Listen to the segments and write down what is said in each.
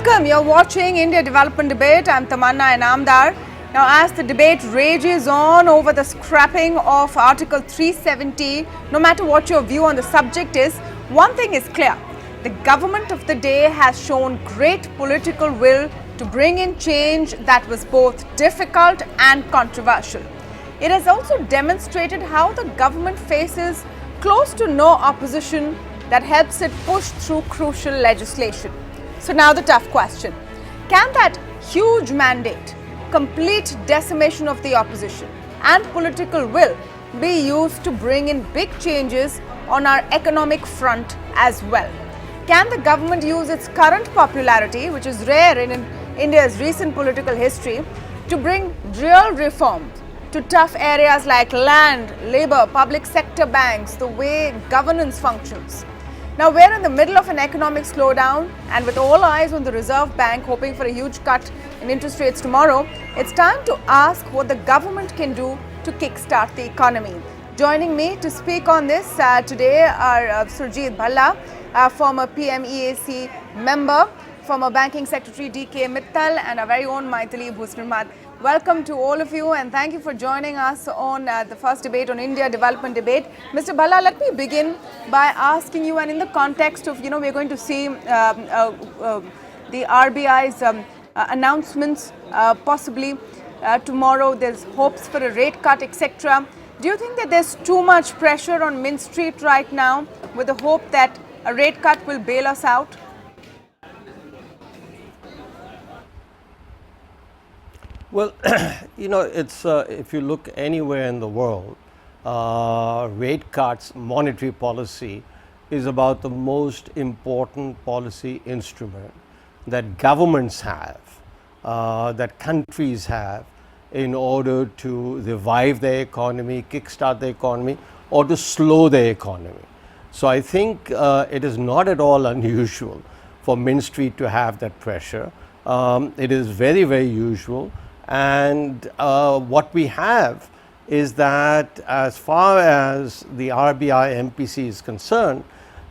Welcome, you're watching India Development Debate. I'm Tamanna Inamdar. Now, as the debate rages on over the scrapping of Article 370, no matter what your view on the subject is, one thing is clear. The government of the day has shown great political will to bring in change that was both difficult and controversial. It has also demonstrated how the government faces close to no opposition that helps it push through crucial legislation. So now the tough question. Can that huge mandate, complete decimation of the opposition and political will be used to bring in big changes on our economic front as well? Can the government use its current popularity, which is rare in India's recent political history, to bring real reforms to tough areas like land, labor, public sector banks, the way governance functions? Now, we're in the middle of an economic slowdown, and with all eyes on the Reserve Bank hoping for a huge cut in interest rates tomorrow, it's time to ask what the government can do to kickstart the economy. Joining me to speak on this today are Surjit Bhalla, former PMEAC member, former Banking Secretary D.K. Mittal, and our very own Maithili Bhusnirmat. Welcome to all of you, and thank you for joining us on the first debate on India Development Debate. Mr. Bhalla, let me begin by asking you, and in the context of, we're going to see the RBI's announcements possibly tomorrow. There's hopes for a rate cut, etc. Do you think that there's too much pressure on Mint Street right now with the hope that a rate cut will bail us out? Well, it's if you look anywhere in the world, rate cuts, monetary policy is about the most important policy instrument that governments have, that countries have in order to revive their economy, kickstart the economy, or to slow the economy. So I think it is not at all unusual for Mint Street to have that pressure. It is very, very usual. And what we have is that as far as the RBI MPC is concerned,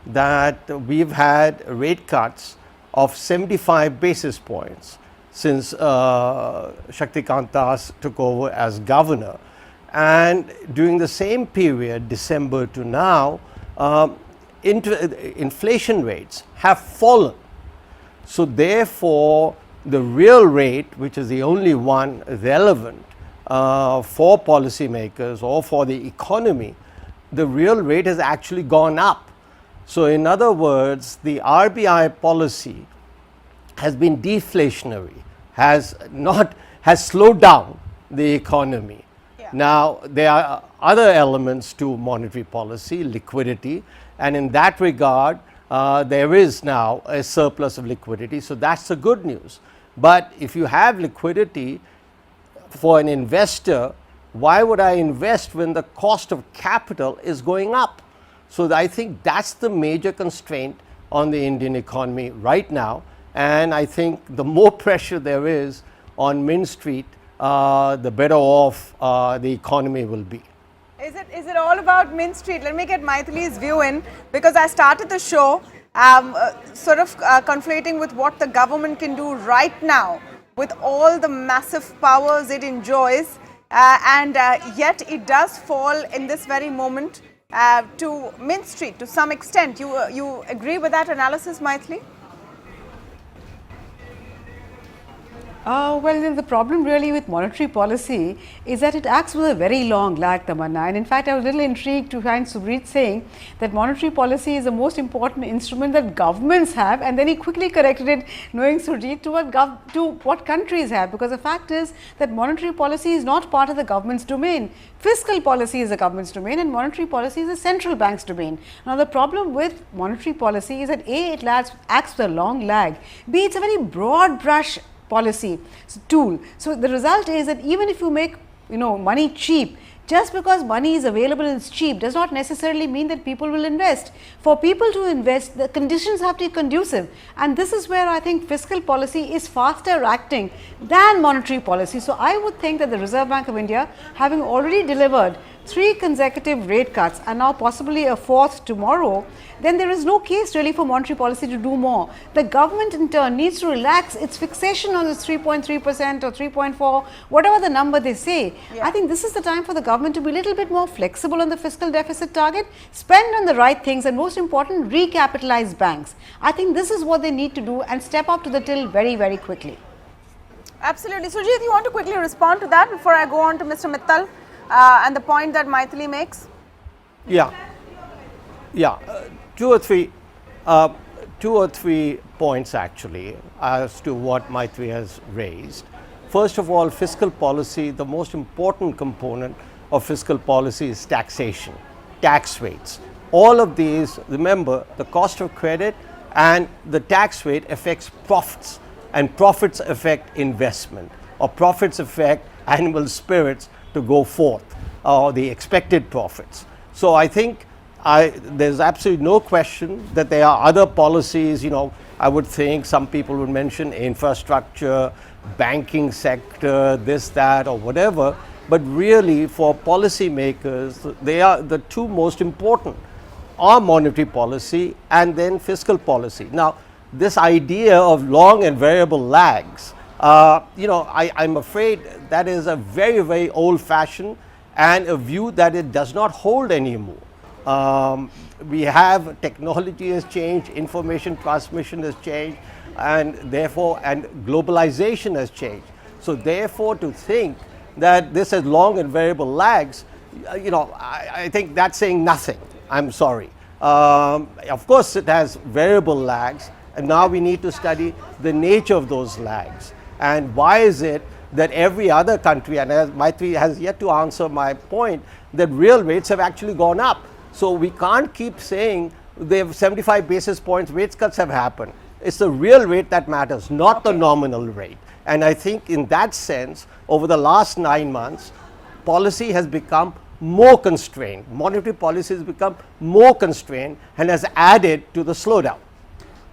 that we've had rate cuts of 75 basis points since Shaktikant Das took over as governor. And during the same period, December to now, inflation rates have fallen. So therefore, the real rate, which is the only one relevant for policymakers or for the economy, the real rate has actually gone up. So in other words, the RBI policy has been deflationary, has slowed down the economy. Yeah. Now, there are other elements to monetary policy, liquidity, and in that regard, there is now a surplus of liquidity, so that's the good news. But if you have liquidity for an investor, why would I invest when the cost of capital is going up? So I think that's the major constraint on the Indian economy right now. And I think the more pressure there is on Mint Street, the better off the economy will be. Is it all about Mint Street? Let me get Maithili's view in, because I started the show conflating with what the government can do right now with all the massive powers it enjoys, and yet it does fall in this very moment to Mint Street to some extent. You agree with that analysis, Maithili? Well, the problem really with monetary policy is that it acts with a very long lag, Tamanna. And in fact, I was a little intrigued to find Surjit saying that monetary policy is the most important instrument that governments have, and then he quickly corrected it, knowing Surjit, to what countries have, because the fact is that monetary policy is not part of the government's domain. Fiscal policy is the government's domain, and monetary policy is the central bank's domain. Now, the problem with monetary policy is that A, it acts with a long lag, B, it's a very broad brush policy tool. So the result is that even if you make money cheap, just because money is available and it's cheap does not necessarily mean that people will invest. For people to invest, the conditions have to be conducive, and this is where I think fiscal policy is faster acting than monetary policy. So I would think that the Reserve Bank of India, having already delivered 3 consecutive rate cuts and now possibly a 4th tomorrow, then there is no case really for monetary policy to do more. The government in turn needs to relax its fixation on this 3.3% or 3.4, whatever the number they say. I think this is the time for the government to be a little bit more flexible on the fiscal deficit target, spend on the right things, and most important, recapitalize banks. I think this is what they need to do and step up to the till very, very quickly. Absolutely. Sujit, you want to quickly respond to that before I go on to Mr. Mittal and the point that Maithili makes? Yeah, two or three points actually as to what Maithili has raised. First of all, fiscal policy, the most important component of fiscal policy is taxation, tax rates. All of these, remember, the cost of credit and the tax rate affects profits, and profits affect investment, or profits affect animal spirits to go forth, or the expected profits. So I think there's absolutely no question that there are other policies, I would think some people would mention infrastructure, banking sector, this, that, or whatever, but really for policymakers, they are the two most important are monetary policy and then fiscal policy. Now, this idea of long and variable lags, I'm afraid that is a very, very old-fashioned and a view that it does not hold anymore. We have technology has changed, information transmission has changed, and therefore, and globalization has changed. So therefore, to think that this has long and variable lags, I think that's saying nothing. I'm sorry. Of course, it has variable lags, and now we need to study the nature of those lags. And why is it that every other country, and as Maithili has yet to answer my point, that real rates have actually gone up. So we can't keep saying they have 75 basis points, rate cuts have happened. It's the real rate that matters, not the nominal rate. And I think in that sense, over the last 9 months, policy has become more constrained. Monetary policy has become more constrained and has added to the slowdown.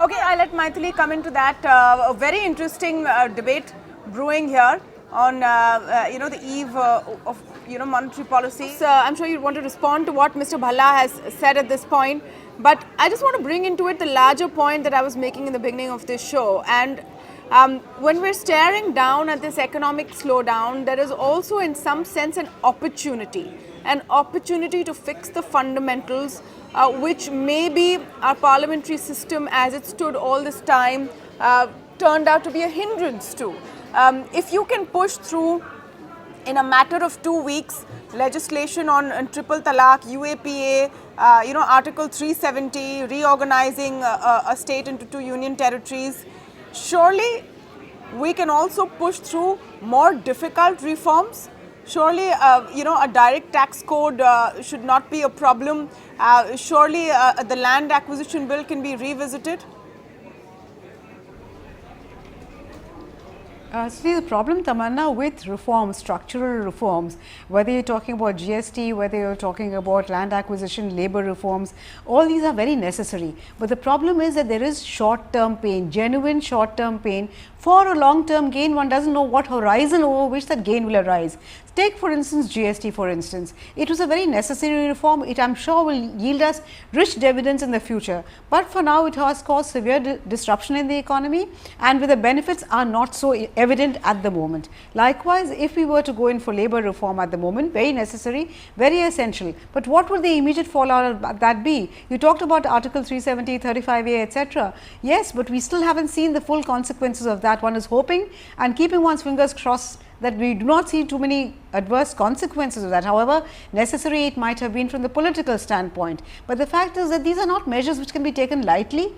Okay, I'll let Maithili come into that. A very interesting debate brewing here on the eve of monetary policy. So I'm sure you want to respond to what Mr. Bhalla has said at this point, but I just want to bring into it the larger point that I was making in the beginning of this show. And when we're staring down at this economic slowdown, there is also in some sense an opportunity to fix the fundamentals, which maybe our parliamentary system as it stood all this time turned out to be a hindrance to. If you can push through in a matter of 2 weeks legislation on triple talaq, UAPA, Article 370, reorganizing a state into 2 union territories, surely we can also push through more difficult reforms. Surely, a direct tax code should not be a problem. Surely, the land acquisition bill can be revisited. See, the problem, Tamanna, with reforms, structural reforms, whether you're talking about GST, whether you're talking about land acquisition, labor reforms, all these are very necessary. But the problem is that there is short-term pain, genuine short-term pain. For a long-term gain, one doesn't know what horizon over which that gain will arise. Take, for instance, GST, for instance. It was a very necessary reform. It, I'm sure, will yield us rich dividends in the future. But for now, it has caused severe disruption in the economy, and the benefits are not so evident at the moment. Likewise, if we were to go in for labor reform at the moment, very necessary, very essential. But what would the immediate fallout of that be? You talked about Article 370, 35A, etc. Yes, but we still haven't seen the full consequences of that. One is hoping and keeping one's fingers crossed that we do not see too many adverse consequences of that. However necessary it might have been from the political standpoint. But the fact is that these are not measures which can be taken lightly,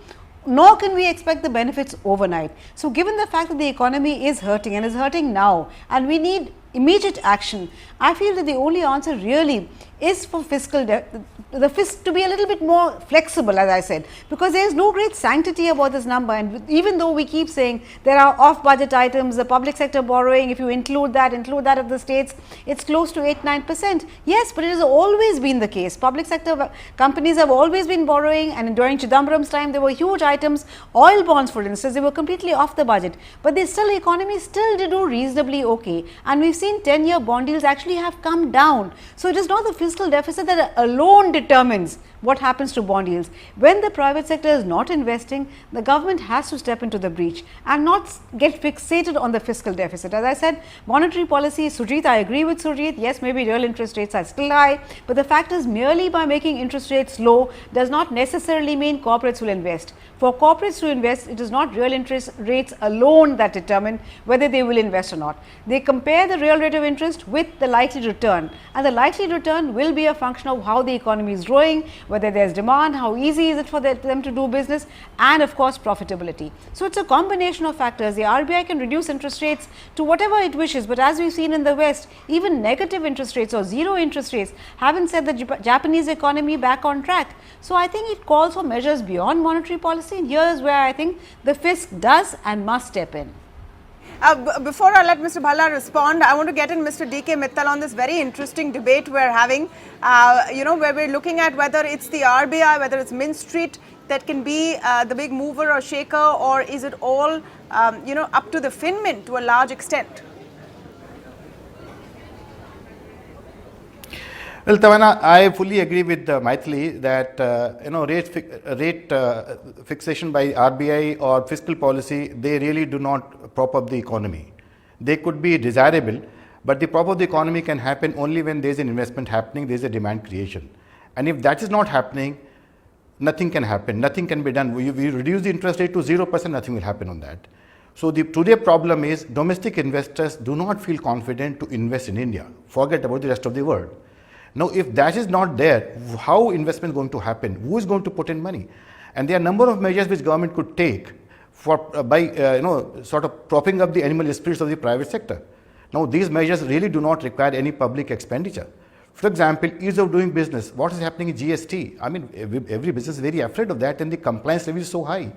nor can we expect the benefits overnight. So given the fact that the economy is hurting and is hurting now, and we need immediate action, I feel that the only answer really is for fiscal to be a little bit more flexible, as I said, because there is no great sanctity about this number. And even though we keep saying there are off budget items, the public sector borrowing, if you include that of the states, it's close to 8-9%. Yes, but it has always been the case. Public sector companies have always been borrowing, and during Chidambaram's time there were huge items, oil bonds for instance, they were completely off the budget, but the economy still did do reasonably okay. And we've seen 10-year bond yields actually have come down. So, it is not the fiscal deficit that alone determines what happens to bond yields. When the private sector is not investing, the government has to step into the breach and not get fixated on the fiscal deficit. As I said, monetary policy, Sujit, I agree with Sujit, yes, maybe real interest rates are still high, but the fact is merely by making interest rates low does not necessarily mean corporates will invest. For corporates to invest, it is not real interest rates alone that determine whether they will invest or not. They compare the real rate of interest with the likely return, and the likely return will be a function of how the economy is growing, whether there is demand, how easy is it for them to do business, and of course profitability. So, it is a combination of factors. The RBI can reduce interest rates to whatever it wishes, but as we have seen in the West, even negative interest rates or zero interest rates haven't set the Japanese economy back on track. So, I think it calls for measures beyond monetary policy, and here is where I think the fisc does and must step in. Before I let Mr. Bhalla respond, I want to get in Mr. D.K. Mittal on this very interesting debate we are having, where we are looking at whether it's the RBI, whether it's Mint Street that can be the big mover or shaker, or is it all, up to the FinMint to a large extent? Well, Tamanna, I fully agree with Maithili that rate fixation by RBI or fiscal policy, they really do not prop up the economy. They could be desirable, but the prop of the economy can happen only when there is an investment happening, there is a demand creation. And if that is not happening, nothing can happen, nothing can be done. We reduce the interest rate to 0%, nothing will happen on that. So, the today problem is domestic investors do not feel confident to invest in India. Forget about the rest of the world. Now, if that is not there, how investment is going to happen? Who is going to put in money? And there are a number of measures which government could take for sort of propping up the animal spirits of the private sector. Now, these measures really do not require any public expenditure. For example, ease of doing business. What is happening in GST? I mean, every business is very afraid of that, and the compliance level is so high.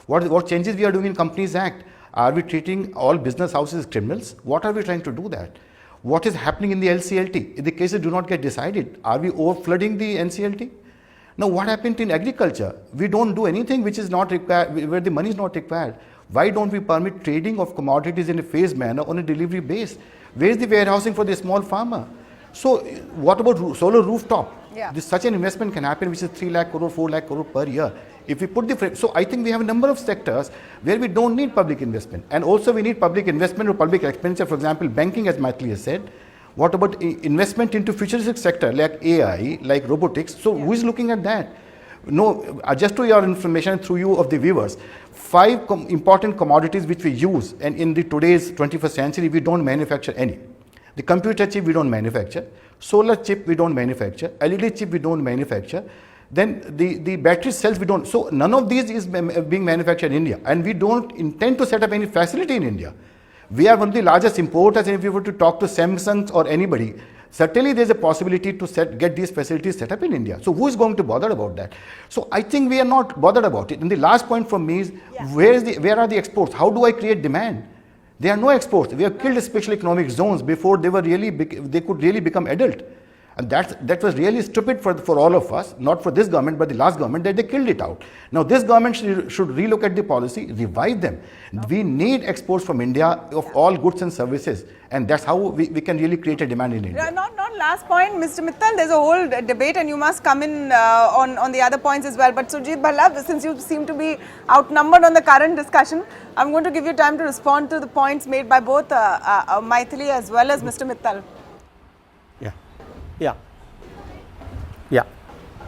What changes we are doing in Companies Act? Are we treating all business houses as criminals? What are we trying to do that? What is happening in the LCLT? If the cases do not get decided, are we over flooding the NCLT? Now, what happened in agriculture? We don't do anything which is not required, where the money is not required. Why don't we permit trading of commodities in a phased manner on a delivery base? Where is the warehousing for the small farmer? So, what about solar rooftop? Yeah. Such an investment can happen, which is 3 lakh crore, 4 lakh crore per year. If we put the frame, so I think we have a number of sectors where we don't need public investment, and also we need public investment or public expenditure. For example, banking, as Maithili has said. What about investment into futuristic sector like AI, like robotics? So who is looking at that? No, just to your information through you of the viewers, 5 important commodities which we use, and in the today's 21st century we don't manufacture any. The computer chip we don't manufacture, solar chip we don't manufacture, LED chip we don't manufacture. Then the battery cells we don't. So none of these is being manufactured in India, and we don't intend to set up any facility in India. We are one of the largest importers, and if we were to talk to Samsung or anybody, certainly there is a possibility to get these facilities set up in India. So who is going to bother about that? So I think we are not bothered about it. And the last point from me is, where are the exports? How do I create demand? There are no exports. We have killed special economic zones before they could really become adult. And that was really stupid for all of us, not for this government, but the last government, that they killed it out. Now, this government should relook at the policy, revive them. We need exports from India of all goods and services, and that's how we can really create a demand in India. Not last point, Mr. Mittal, there's a whole debate, and you must come in on the other points as well. But Sujit Bhalla, since you seem to be outnumbered on the current discussion, I'm going to give you time to respond to the points made by both Maithili as well as Mr. Mittal.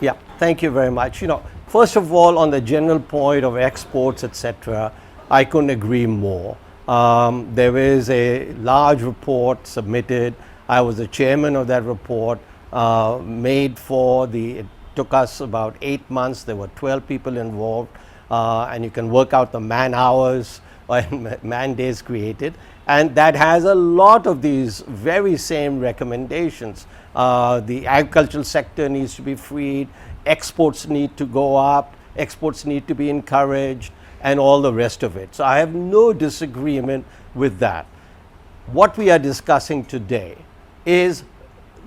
Yeah. Thank you very much. First of all, on the general point of exports, etc., I couldn't agree more. There is a large report submitted. I was the chairman of that report, it took us about 8 months. There were 12 people involved, and you can work out the man hours and man days created. And that has a lot of these very same recommendations. The agricultural sector needs to be freed, exports need to go up, exports need to be encouraged, and all the rest of it. So I have no disagreement with that. What we are discussing today is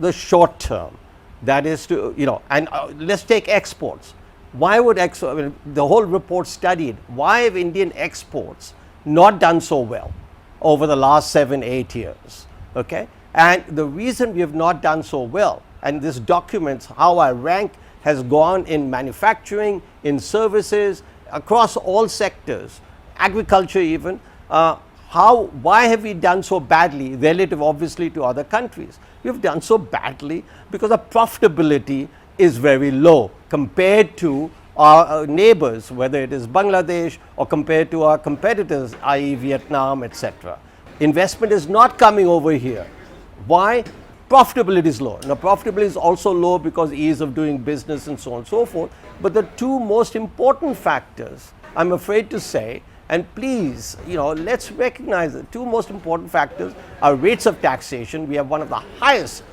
the short term. That is and let's take exports. Why would the whole report studied, why have Indian exports not done so well over the last 7-8 years? Okay, And the reason we have not done so well, and this documents how our rank has gone in manufacturing, in services, across all sectors, agriculture even, why have we done so badly relative obviously to other countries? We have done so badly because our profitability is very low compared to our neighbors, whether it is Bangladesh or compared to our competitors, i.e. Vietnam, etc. Investment is not coming over here. Why? Profitability is low. Now, profitability is also low because ease of doing business and so on and so forth. But the two most important factors, I'm afraid to say, and please, let's recognize the two most important factors are rates of taxation. We have one of the highest,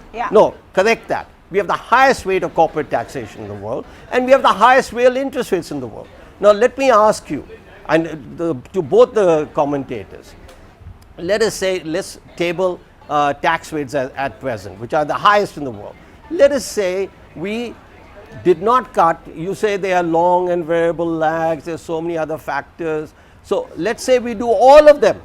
correct that. We have the highest rate of corporate taxation in the world, and we have the highest real interest rates in the world. Now, let me ask you, and to both the commentators, let us say, let's table tax rates at present, which are the highest in the world. Let us say we did not cut, you say there are long and variable lags, there are so many other factors. So, let's say we do all of them,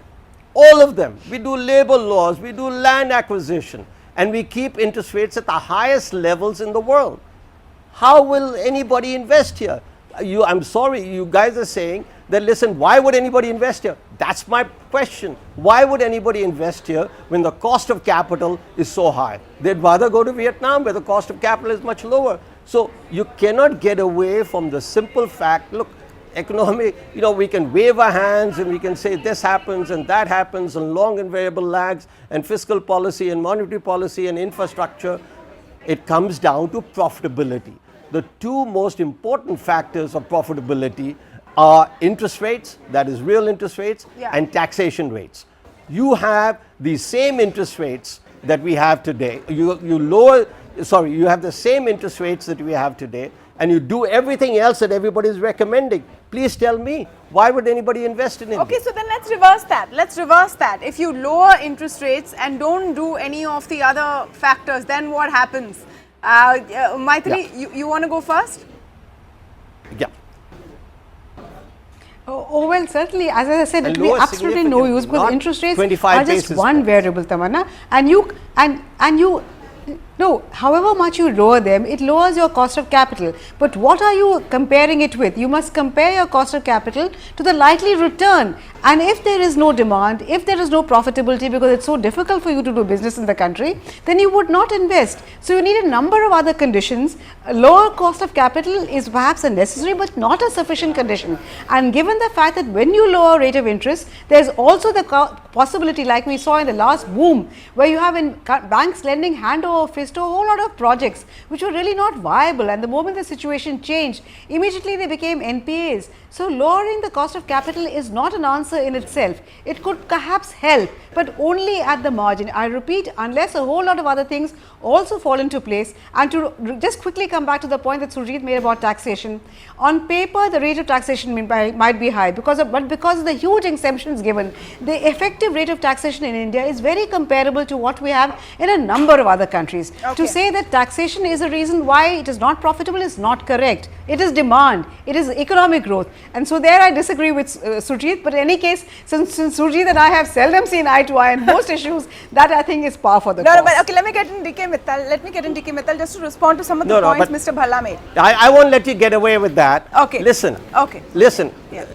we do labor laws, we do land acquisition, and we keep interest rates at the highest levels in the world. How will anybody invest here? I'm sorry, you guys are saying that, listen, why would anybody invest here? That's my question. Why would anybody invest here when the cost of capital is so high? They'd rather go to Vietnam where the cost of capital is much lower. So, you cannot get away from the simple fact, look, economic, we can wave our hands and we can say this happens and that happens and long and variable lags and fiscal policy and monetary policy and infrastructure. It comes down to profitability. The two most important factors of profitability are interest rates, that is real interest rates, and taxation rates. You have the same interest rates that we have today. You have the same interest rates that we have today, and you do everything else that everybody is recommending. Please tell me, why would anybody invest in India? Okay, so then let's reverse that. If you lower interest rates and don't do any of the other factors, then what happens? Maithili, you want to go first? Yeah. Oh, well, certainly, as I said, it will be absolutely no use because interest rates are just one variable, Tamanna. No, however much you lower them, it lowers your cost of capital. But what are you comparing it with? You must compare your cost of capital to the likely return. And if there is no demand, if there is no profitability because it's so difficult for you to do business in the country, then you would not invest. So, you need a number of other conditions. A lower cost of capital is perhaps a necessary but not a sufficient condition. And given the fact that when you lower rate of interest, there is also the possibility, like we saw in the last boom, where you have banks lending hand over fist to a whole lot of projects which were really not viable, and the moment the situation changed, immediately they became NPAs. So, lowering the cost of capital is not an answer in itself. It could perhaps help, but only at the margin. I repeat, unless a whole lot of other things also fall into place. And to just quickly come back to the point that Surjit made about taxation, on paper the rate of taxation might be high because of the huge exemptions given, the effective rate of taxation in India is very comparable to what we have in a number of other countries. Okay. To say that taxation is a reason why it is not profitable is not correct. It is demand, it is economic growth. And so there I disagree with Surjit, but in any case, since Surjit and I have seldom seen eye to eye on most issues, that I think is par for the course. No, but okay, let me get in DK Mittal just to respond to some of the points Mr. Bhalla made. I won't let you get away with that. Okay. Listen. Yeah.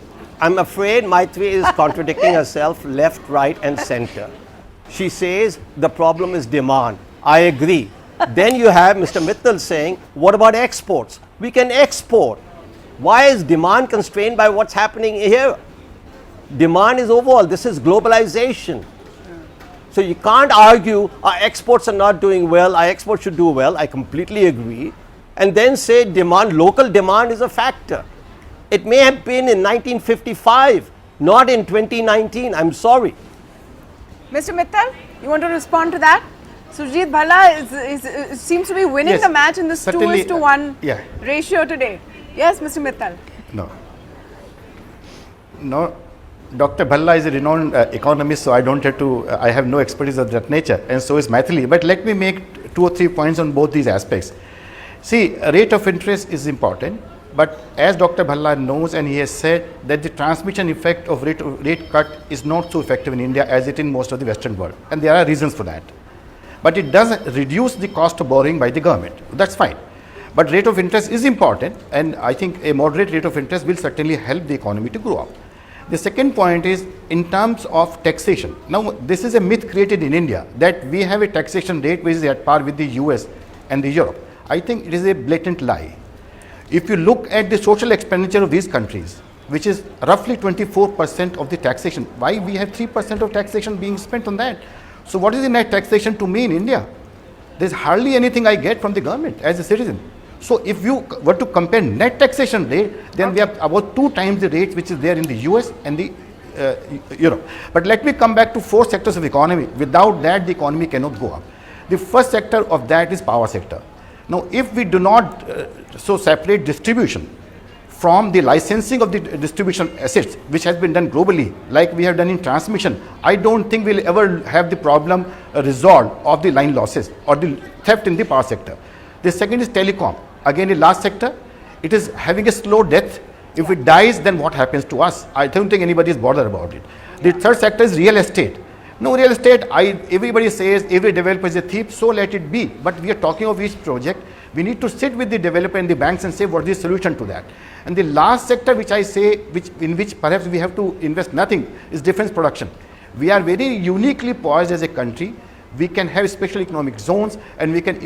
I'm afraid Maithili is contradicting herself left, right and center. She says the problem is demand. I agree. Then you have Mr. Mittal saying, what about exports? We can export. Why is demand constrained by what's happening here? Demand is overall. This is globalization. So, you can't argue our exports are not doing well, our exports should do well. I completely agree. And then say local demand is a factor. It may have been in 1955, not in 2019. I'm sorry. Mr. Mittal, you want to respond to that? Surjit Bhalla seems to be winning the match in this 2:1 ratio today. Yes, Mr. Mittal. No, Dr. Bhalla is a renowned economist, so I don't have to, I have no expertise of that nature, and so is Maithili. But let me make 2 or 3 points on both these aspects. See, rate of interest is important, but as Dr. Bhalla knows, and he has said that the transmission effect of rate cut is not so effective in India as it in most of the Western world, and there are reasons for that. but it does reduce the cost of borrowing by the government. That's fine. But rate of interest is important, and I think a moderate rate of interest will certainly help the economy to grow up. The second point is in terms of taxation. Now, this is a myth created in India that we have a taxation rate which is at par with the US and the Europe. I think it is a blatant lie. If you look at the social expenditure of these countries, which is roughly 24% of the taxation, why we have 3% of taxation being spent on that? So what is the net taxation to me in India? There's hardly anything I get from the government as a citizen. So if you were to compare net taxation rate, then we have about 2 times the rates which is there in the US and the Europe. But let me come back to 4 sectors of economy. Without that, the economy cannot go up. The first sector of that is power sector. Now, if we do not separate distribution from the licensing of the distribution assets, which has been done globally, like we have done in transmission, I don't think we'll ever have the problem resolved of the line losses or the theft in the power sector. The second is telecom. Again, a large sector. It is having a slow death. If it dies, then what happens to us? I don't think anybody is bothered about it. The third sector is real estate. No, real estate, everybody says every developer is a thief, so let it be. But we are talking of each project. We need to sit with the developer and the banks and say what is the solution to that. And the last sector which I say, in which perhaps we have to invest nothing, is defense production. We are very uniquely poised as a country. We can have special economic zones and we can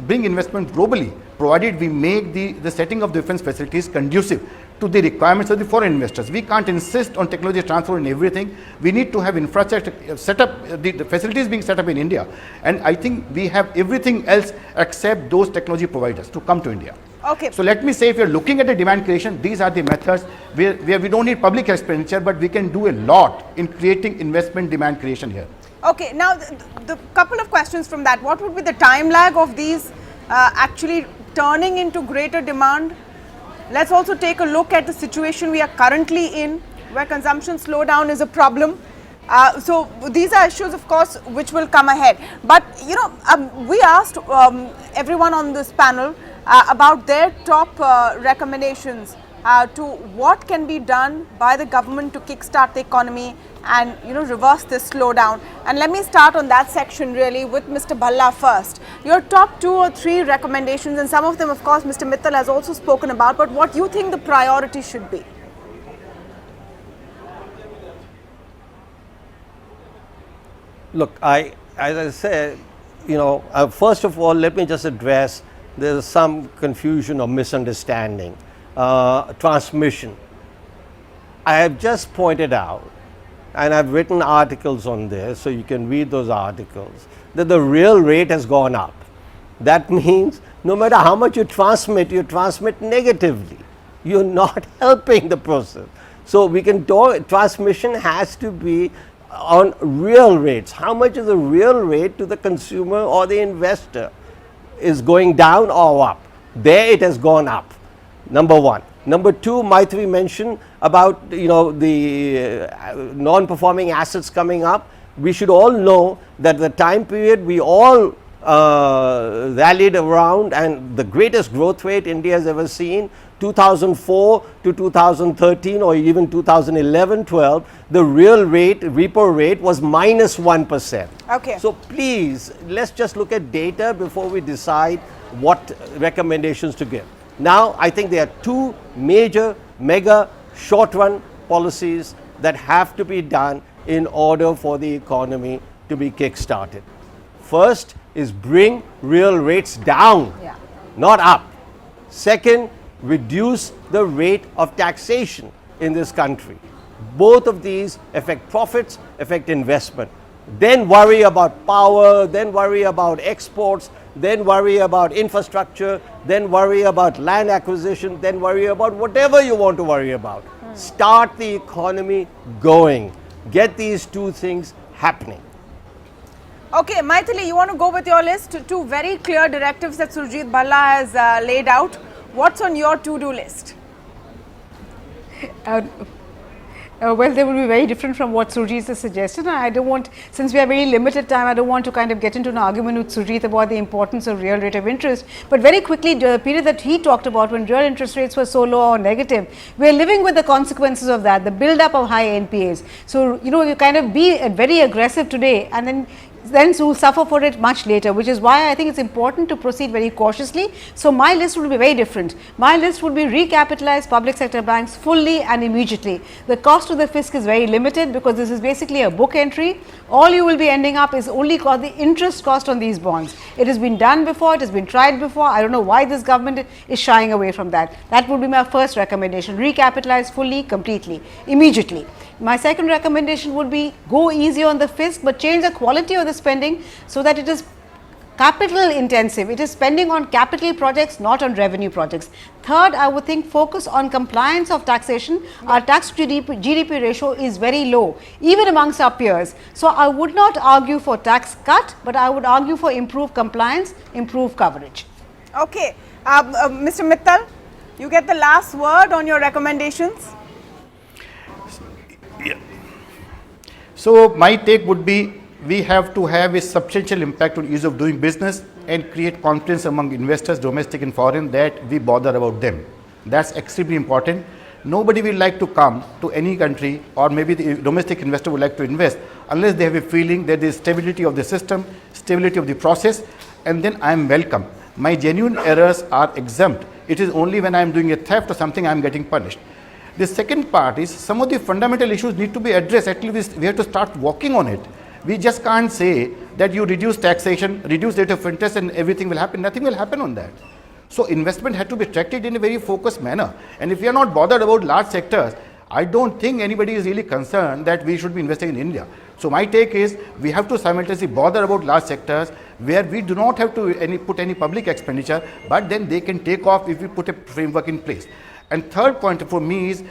bring investment globally, provided we make the setting of defense facilities conducive to the requirements of the foreign investors. We can't insist on technology transfer in everything. We need to have infrastructure set up, the facilities being set up in India. And I think we have everything else except those technology providers to come to India. Okay. So let me say, if you're looking at the demand creation, these are the methods where we don't need public expenditure, but we can do a lot in creating investment demand creation here. Okay, now the couple of questions from that. What would be the time lag of these actually turning into greater demand? Let's also take a look at the situation we are currently in, where consumption slowdown is a problem. So these are issues, of course, which will come ahead. But you know, we asked everyone on this panel about their top recommendations to what can be done by the government to kickstart the economy and reverse this slowdown. And let me start on that section really with Mr. Bhalla first. Your top 2 or 3 recommendations, and some of them of course Mr. Mittal has also spoken about, but what you think the priority should be? Look, as I said, first of all, let me just address there's some confusion or misunderstanding. Transmission. I have just pointed out, and I've written articles on this, so you can read those articles, that the real rate has gone up. That means no matter how much you transmit negatively. You're not helping the process. So we can talk, transmission has to be on real rates. How much is the real rate to the consumer or the investor? Is going down or up? There it has gone up. Number 1. Number 2, Maitri mentioned about the non-performing assets coming up. We should all know that the time period we all rallied around, and the greatest growth rate India has ever seen, 2004 to 2013 or even 2011-12, the real rate, repo rate was -1%. Okay. So please, let's just look at data before we decide what recommendations to give. Now, I think there are 2 major, mega, short-run policies that have to be done in order for the economy to be kick-started. First is bring real rates down, not up. Second, reduce the rate of taxation in this country. Both of these affect profits, affect investment. Then worry about power, then worry about exports, then worry about infrastructure, then worry about land acquisition, then worry about whatever you want to worry about. Start the economy going. Get these 2 things happening. Okay, Maithili, you want to go with your list? 2 very clear directives that Surjit Bhalla has laid out. What's on your to-do list? Well, they will be very different from what Surjit has suggested. I don't want, since we have very limited time, I don't want to kind of get into an argument with Surjit about the importance of real rate of interest. But very quickly, the period that he talked about when real interest rates were so low or negative, we are living with the consequences of that, the build up of high NPAs. So, you kind of be very aggressive today, and then then will suffer for it much later, which is why I think it's important to proceed very cautiously. So, my list would be very different. My list would be recapitalize public sector banks fully and immediately. The cost to the fisc is very limited because this is basically a book entry. All you will be ending up is only the interest cost on these bonds. It has been done before, it has been tried before. I don't know why this government is shying away from that. That would be my first recommendation, recapitalize fully, completely, immediately. My second recommendation would be go easy on the fisc, but change the quality of the spending so that it is capital intensive. It is spending on capital projects, not on revenue projects. Third, I would think focus on compliance of taxation. Our tax to GDP ratio is very low, even amongst our peers. So, I would not argue for tax cut, but I would argue for improved compliance, improved coverage. Okay, Mr. Mittal, you get the last word on your recommendations. So, my take would be we have to have a substantial impact on ease of doing business and create confidence among investors, domestic and foreign, that we bother about them. That's extremely important. Nobody will like to come to any country, or maybe the domestic investor would like to invest unless they have a feeling that there is stability of the system, stability of the process, and then I am welcome. My genuine errors are exempt. It is only when I am doing a theft or something I am getting punished. The second part is some of the fundamental issues need to be addressed. At least we have to start working on it. We just can't say that you reduce taxation, reduce rate of interest and everything will happen. Nothing will happen on that. So, investment had to be attracted in a very focused manner. And if we are not bothered about large sectors, I don't think anybody is really concerned that we should be investing in India. So, my take is we have to simultaneously bother about large sectors where we do not have to put any public expenditure, but then they can take off if we put a framework in place. And third point for me is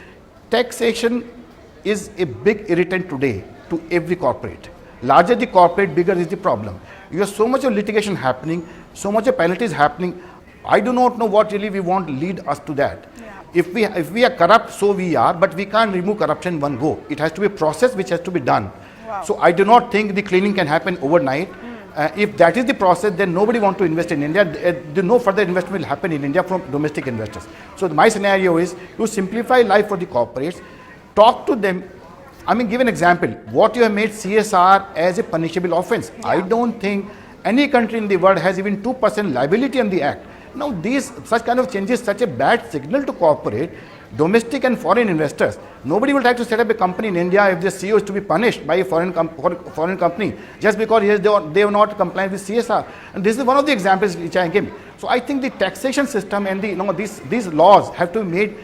taxation is a big irritant today to every corporate. Larger the corporate, bigger is the problem. You have so much of litigation happening, so much of penalties happening. I do not know what really we want to lead us to that. Yeah. If we are corrupt, so we are, but we can't remove corruption in one go. It has to be a process which has to be done. Wow. So I do not think the cleaning can happen overnight. If that is the process, then nobody wants to invest in India. No further investment will happen in India from domestic investors. So my scenario is you simplify life for the corporates, talk to them. I mean, give an example. What you have made CSR as a punishable offense. Yeah. I don't think any country in the world has even 2% liability on the act. Now, such kind of changes such a bad signal to corporate, domestic and foreign investors. Nobody will try to set up a company in India if the CEO is to be punished by a foreign company just because they have not complied with CSR. And this is one of the examples which I gave. So I think the taxation system and these laws have to be made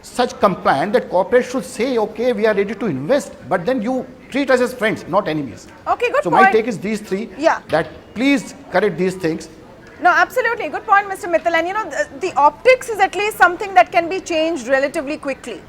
such compliant that corporates should say, okay, we are ready to invest, but then you treat us as friends, not enemies. Okay, good so point. My take is these three. Yeah. That please correct these things. No, absolutely. Good point, Mr. Mittal. And the optics is at least something that can be changed relatively quickly.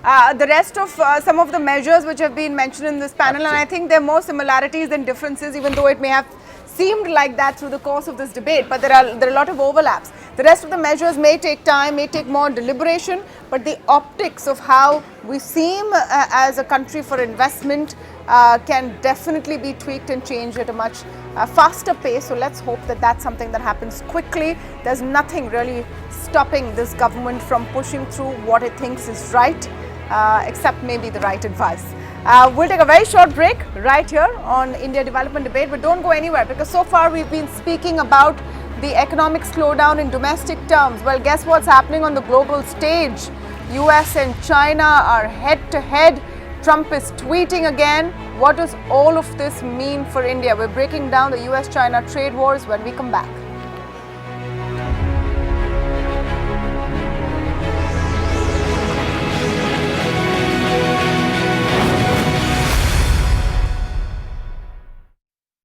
The rest of some of the measures which have been mentioned in this panel, and I think there are more similarities than differences, even though it may have seemed like that through the course of this debate, but there are a lot of overlaps. The rest of the measures may take time, may take more deliberation, but the optics of how we seem as a country for investment can definitely be tweaked and changed at a much faster pace. So let's hope that that's something that happens quickly. There's nothing really stopping this government from pushing through what it thinks is right, except maybe the right advice. We'll take a very short break right here on India Development Debate, but don't go anywhere, because so far we've been speaking about the economic slowdown in domestic terms. Well, guess what's happening on the global stage? US and China are head to head. Trump is tweeting again. What does all of this mean for India? We're breaking down the US-China trade wars when we come back.